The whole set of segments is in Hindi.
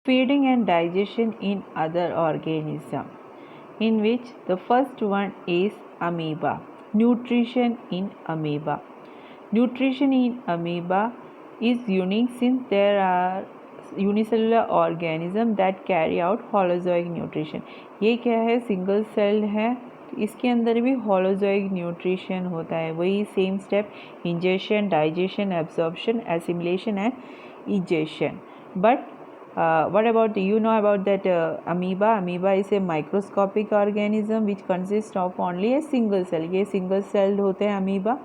feeding and digestion in other organisms, in which the first one is amoeba. Nutrition in amoeba. Nutrition in amoeba is unique since there are unicellular organisms that carry out holozoic nutrition. ये क्या है, सिंगल सेल्ड है, इसके अंदर भी holozoic nutrition होता है. वही same step, ingestion, digestion, absorption, assimilation and egestion. But what about, you know about that amoeba? Amoeba is a microscopic organism which consists of only a single cell. ये single celled होते हैं amoeba.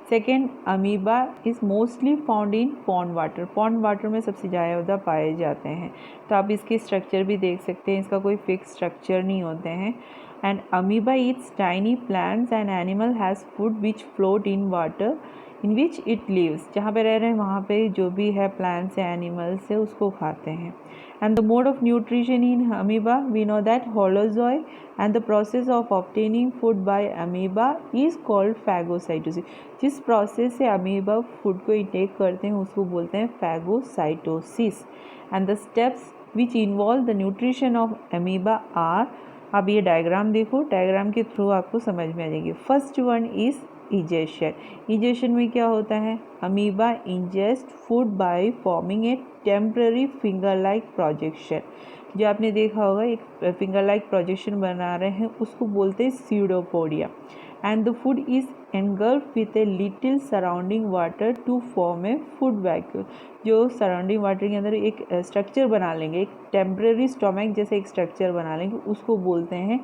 Second, amoeba is mostly found in pond water. Pond water में सबसे ज़्यादा पाए जाते हैं. तो आप इसके स्ट्रक्चर भी देख सकते हैं, इसका कोई फिक्स स्ट्रक्चर नहीं होते हैं. And amoeba eats tiny plants and animal has food which float in water in which it lives. जहाँ पे रह रहे हैं वहाँ पे जो भी है प्लांट्स या एनिमल्स है उसको खाते हैं. And the mode of nutrition in amoeba, we know that holozoy, and the process of obtaining food by amoeba is called phagocytosis. जिस प्रोसेस से अमीबा फूड को इंटेक करते हैं उसको बोलते हैं phagocytosis. And the steps which involve the nutrition of amoeba are, अब ये डायग्राम देखो, डायग्राम के थ्रू आपको समझ में आ जाएगी. First one is egestion. Egestion में क्या होता है, amoeba ingest food by forming a temporary finger like projection. जो आपने देखा होगा एक फिंगर लाइक प्रोजेक्शन बना रहे हैं उसको बोलते हैं pseudopodia. And the food is engulfed with a little surrounding water to form a food vacuole. जो सराउंडिंग वाटर के अंदर एक स्ट्रक्चर बना लेंगे, एक टेम्पररी स्टोमक जैसे एक स्ट्रक्चर बना लेंगे, उसको बोलते हैं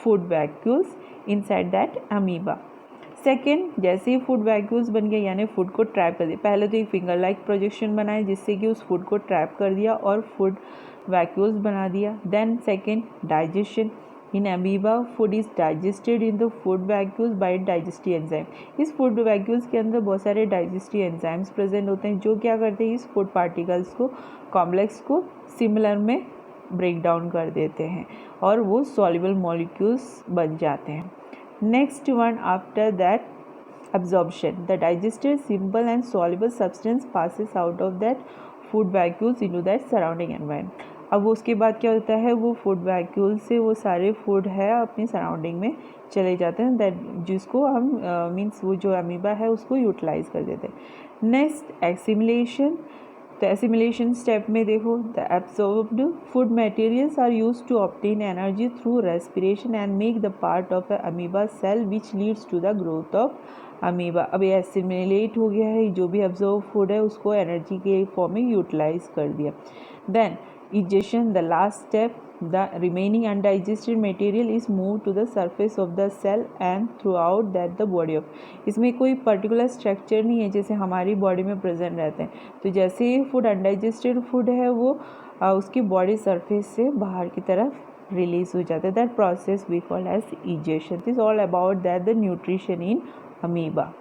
food vacuoles inside that amoeba. Second, जैसे ही फूड वैक्यूल्स बन गए यानी फूड को ट्रैप कर दिया. पहले तो एक फिंगर लाइक प्रोजेक्शन बनाए जिससे कि उस फूड को ट्रैप कर दिया और फूड वैक्यूल्स बना दिया. Then second, digestion. In amoeba food is digested in the food vacuoles by digestive enzyme. इस फूड वैक्यूल्स के अंदर बहुत सारे डाइजेस्टिव एंजाइम्स प्रेजेंट होते हैं जो क्या करते हैं, इस फूड पार्टिकल्स को, कॉम्प्लेक्स को सिमिलर में ब्रेक डाउन कर देते हैं और वो सॉल्युबल मॉलिक्यूल्स बन जाते हैं. Next one after that, absorption. The digested simple and soluble substance passes out of that food vacuoles into that surrounding environment. अब उसके बाद क्या होता है, वो फूड वैक्यूल से वो सारे फूड है अपनी सराउंडिंग में चले जाते हैं, दैट जिसको हम मीन्स वो जो अमीबा है उसको यूटिलाइज कर देते हैं. Next, assimilation. तो एसिमिलेशन स्टेप में देखो, the absorbed food materials are used to obtain energy through respiration and make the part of a amoeba cell which leads to the growth of amoeba. अब ये एसिमिलेट हो गया है, जो भी एब्जॉर्ब फूड है उसको एनर्जी के फॉर्म में यूटिलाइज कर दिया. Then egestion, the last step. The remaining undigested material is moved to the surface of the cell and throughout that the body of. इसमें कोई पर्टिकुलर स्ट्रक्चर नहीं है जैसे हमारी बॉडी में प्रेजेंट रहते हैं. तो जैसे ही फूड अनडाइजेस्टेड फूड है वो उसकी बॉडी सरफेस से बाहर की तरफ रिलीज हो जाता है. That process we call as egestion. This all about that the nutrition in amoeba.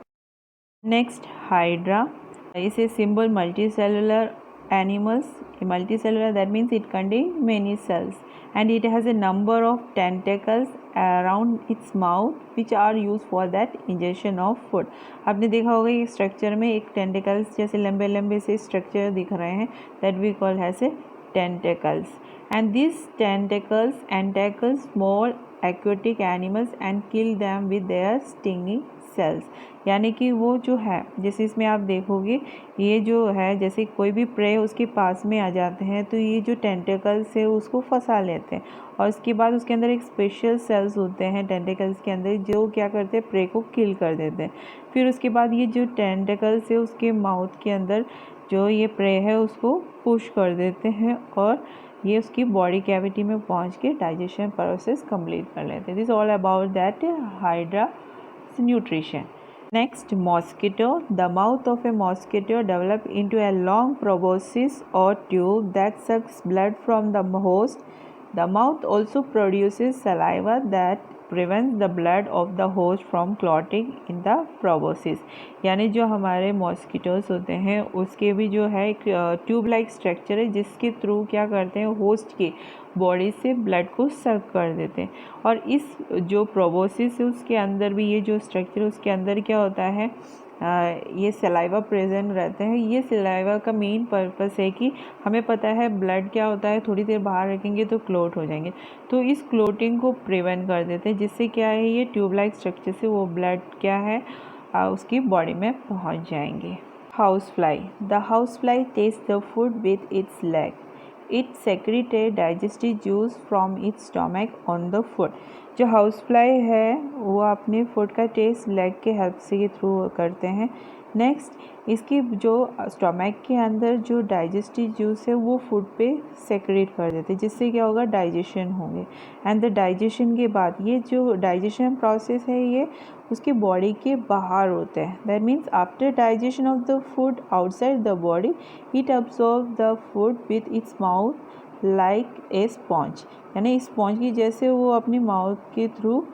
Next, hydra is a simple multicellular animals. Multicellular, that means it contains many cells and it has a number of tentacles around its mouth which are used for that ingestion of food. आपने देखा होगा ये स्ट्रक्चर में एक टेंटिकल्स जैसे लंबे लंबे से स्ट्रक्चर दिख रहे हैं, that we call as a tentacles. And these tentacles encircle small aquatic animals and kill them with their stinging cells. यानी कि वो जो है, जैसे इसमें आप देखोगे ये जो है जैसे कोई भी प्रे उसके पास में आ जाते हैं तो ये जो टेंटिकल्स है उसको फंसा लेते हैं और उसके बाद उसके अंदर एक स्पेशल सेल्स होते हैं टेंटिकल्स के अंदर जो क्या करते हैं, प्रे को किल कर देते हैं. फिर उसके बाद ये जो टेंटिकल्स है उसके माउथ के अंदर जो ये प्रे है उसको पुश कर देते हैं और ये उसकी बॉडी कैविटी में पहुंच के डाइजेशन प्रोसेस कंप्लीट कर लेते हैं. This all about that hydra nutrition. Next, mosquito. The mouth of a mosquito develops into a long proboscis or tube that sucks blood from the host. The mouth also produces saliva that prevents the blood of the host from clotting in the proboscis. यानी जो हमारे मॉस्किटोस होते हैं उसके भी जो है एक ट्यूब लाइक स्ट्रक्चर है जिसके थ्रू क्या करते हैं, होस्ट की बॉडी से ब्लड को सक कर देते हैं. और इस जो प्रोबोसिस है उसके अंदर भी ये जो स्ट्रक्चर है उसके अंदर क्या होता है, ये सलाइवा प्रेजेंट रहते हैं। ये सलाइवा का मेन पर्पस है कि हमें पता है ब्लड क्या होता है, थोड़ी देर बाहर रखेंगे तो क्लोट हो जाएंगे, तो इस क्लोटिंग को प्रिवेंट कर देते हैं, जिससे क्या है ये ट्यूब लाइक स्ट्रक्चर से वो ब्लड क्या है उसकी बॉडी में पहुंच जाएंगे। House fly. The house fly taste the food with its leg. It secreted digestive juice from its stomach on the food. जो हाउस फ्लाई है वो अपने फूड का टेस्ट लेग के हेल्प से के थ्रू करते हैं। नेक्स्ट इसकी जो स्टमक के अंदर जो डाइजेस्टिव जूस है वो फूड पे सेक्रेट कर देते हैं, जिससे क्या होगा डाइजेशन होंगे। एंड द डाइजेशन के बाद ये जो डाइजेशन प्रोसेस है ये उसके बॉडी के बाहर होते हैं। That means after digestion of the food outside the body it absorb the food with its mouth like a sponge, यानी स्पॉन्ज की जैसे वो अपनी माउथ के थ्रू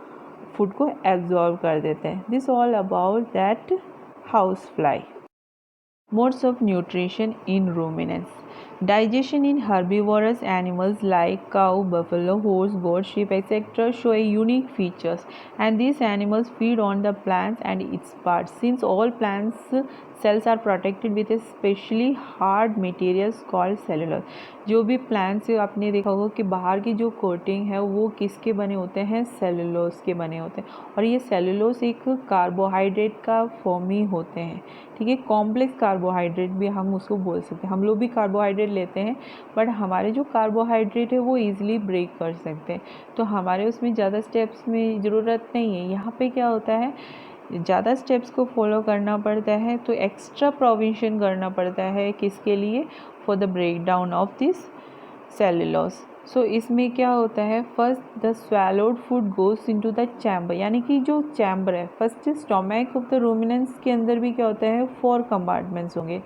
फूड को एब्जॉर्ब कर देते हैं। This all about that house fly. Modes of nutrition in ruminants. Digestion in herbivorous animals like cow, buffalo, horse, goat, sheep, etc. show a unique features, and these animals feed on the plants and its parts. Since all plants cells are protected with a specially hard materials called cellulose. जो भी प्लांट्स आपने देखा होगा कि बाहर की जो कोटिंग है वो किसके बने होते हैं, सेलुलोज के बने होते हैं, और ये सेलुलोज एक कार्बोहाइड्रेट का फॉर्म ही होते हैं। ठीक है, कॉम्प्लेक्स कार्बोहाइड्रेट भी हम उसको बोल सकते हैं। हम लोग भी कार्बोहाइड्रेट लेते हैं बट हमारे जो कार्बोहाइड्रेट है वो ईजिली ब्रेक कर सकते हैं, तो हमारे उसमें ज़्यादा स्टेप्स में ज़रूरत नहीं है। यहाँ पे क्या होता है, ज़्यादा स्टेप्स को फॉलो करना पड़ता है, तो एक्स्ट्रा प्रोविजन करना पड़ता है किसके लिए, for the break down of this cellulose. So इसमें क्या होता है, first the swallowed food goes into the chamber, यानी कि जो चैम्बर है first stomach of the ruminants के अंदर भी क्या होता है 4 कंपार्टमेंट्स होंगे।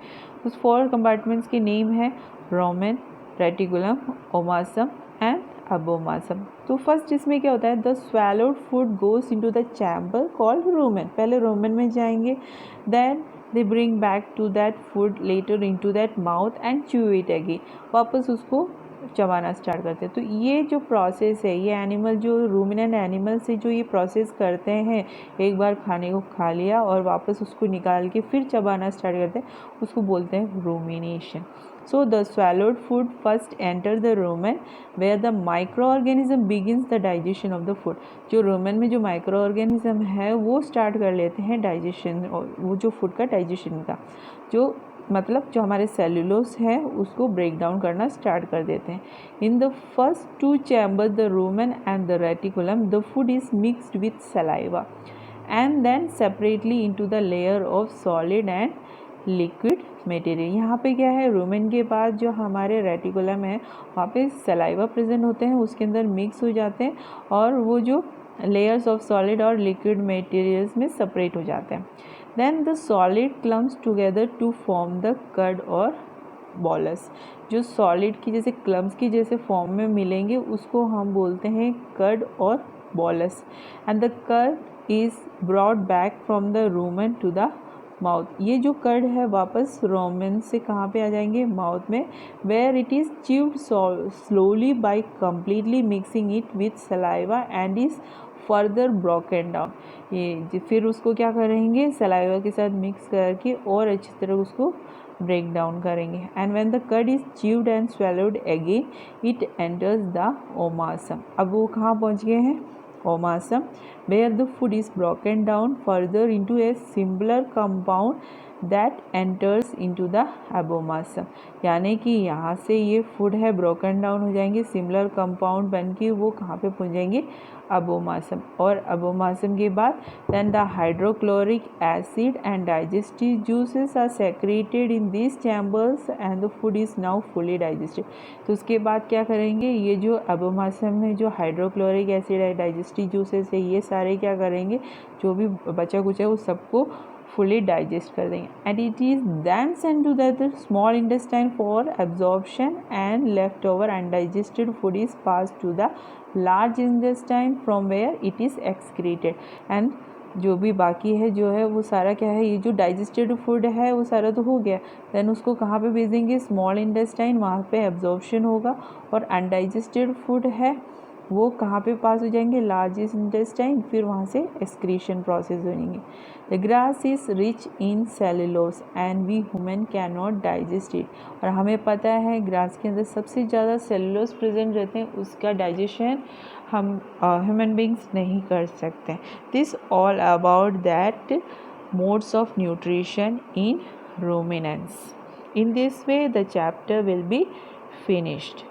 उस 4 कंपार्टमेंट्स के नेम है rumen, reticulum, omasum and abomasum. तो फर्स्ट इसमें क्या होता है, the swallowed food goes into the chamber called rumen, पहले रोमेन में जाएंगे, then they bring back to that food later into that mouth and chew it again, वापस उसको चबाना स्टार्ट करते हैं। तो ये जो प्रोसेस है, ये एनिमल जो रूमिनेंट एनिमल से जो ये प्रोसेस करते हैं, एक बार खाने को खा लिया और वापस उसको निकाल के फिर चबाना स्टार्ट करते हैं, उसको बोलते हैं rumination. So the swallowed food first enter the rumen where the microorganism begins the digestion of the food. जो rumen में जो microorganism है वो start कर लेते हैं डाइजेशन, वो जो फूड का डाइजेशन का जो मतलब जो हमारे सेलुलोज है उसको ब्रेक डाउन करना स्टार्ट कर देते हैं। In the first 2 chambers the rumen and the reticulum the food is mixed with saliva and then separately into the layer of solid and liquid material. यहाँ पे क्या है, रूमेन के बाद जो हमारे रेटिकुलम है वहाँ पे सलाइवा प्रेजेंट होते हैं, उसके अंदर मिक्स हो जाते हैं और वो जो लेयर्स ऑफ सॉलिड और लिक्विड मटेरियल्स में सेपरेट हो जाते हैं। Then the solid clumps together to form the cud और बॉलस। जो सॉलिड की जैसे क्लम्स की जैसे फॉर्म में मिलेंगे उसको हम बोलते हैं कर्ड और bolus. And the curd is brought back from the rumen to the mouth. ये जो कर्ड है वापस रोमन से कहाँ पे आ जाएंगे, माउथ में, where it is chewed slowly by completely mixing it with saliva and is further broken down. ये फिर उसको क्या करेंगे, सलाइवा के साथ मिक्स करके और अच्छी तरह उसको ब्रेक डाउन करेंगे। And when the curd is chewed and swallowed again it enters the omasum. अब वो कहाँ पहुँच गए हैं, ओमासम, where the food is broken down further into a simpler compound that enters into the abomasum। यानी कि यहाँ से ये फूड है ब्रोकन डाउन हो जाएंगे, सिमिलर कंपाउंड बन के वो कहाँ पे पहुँच जाएंगे, अबोमासम। और अबोमासम के बाद then the hydrochloric acid and digestive juices are secreted in these chambers and the food is now fully digested। तो उसके बाद क्या करेंगे, ये जो अबोमासम में जो हाइड्रोक्लोरिक एसिड है, डाइजेस्टिव जूसेस है, ये सारे क्या करेंगे, जो भी बचा कुछ है वो सबको fully digest कर देंगे। and it is then sent to the small intestine for absorption and leftover undigested food is passed to the large intestine from where it is excreted। and जो भी बाकी है जो है वो सारा क्या है, ये जो डाइजेस्टेड फूड है वो सारा तो हो गया, देन उसको कहाँ पे भेज देंगे, स्मॉल इंटेस्टाइन, वहाँ पे एब्जॉर्प्शन होगा। और अनडाइजेस्टेड फूड है वो कहाँ पे पास हो जाएंगे, लार्जेस्ट इंटेस्टाइन, फिर वहाँ से एक्सक्रीशन प्रोसेस होंगे। The grass is rich in cellulose and we human can not digest it, और हमें पता है ग्रास के अंदर सबसे ज़्यादा सेलुलोज प्रेजेंट रहते हैं, उसका डाइजेशन हम ह्यूमन बींग्स नहीं कर सकते। This all about that modes of nutrition in ruminants. In this way the chapter will be finished.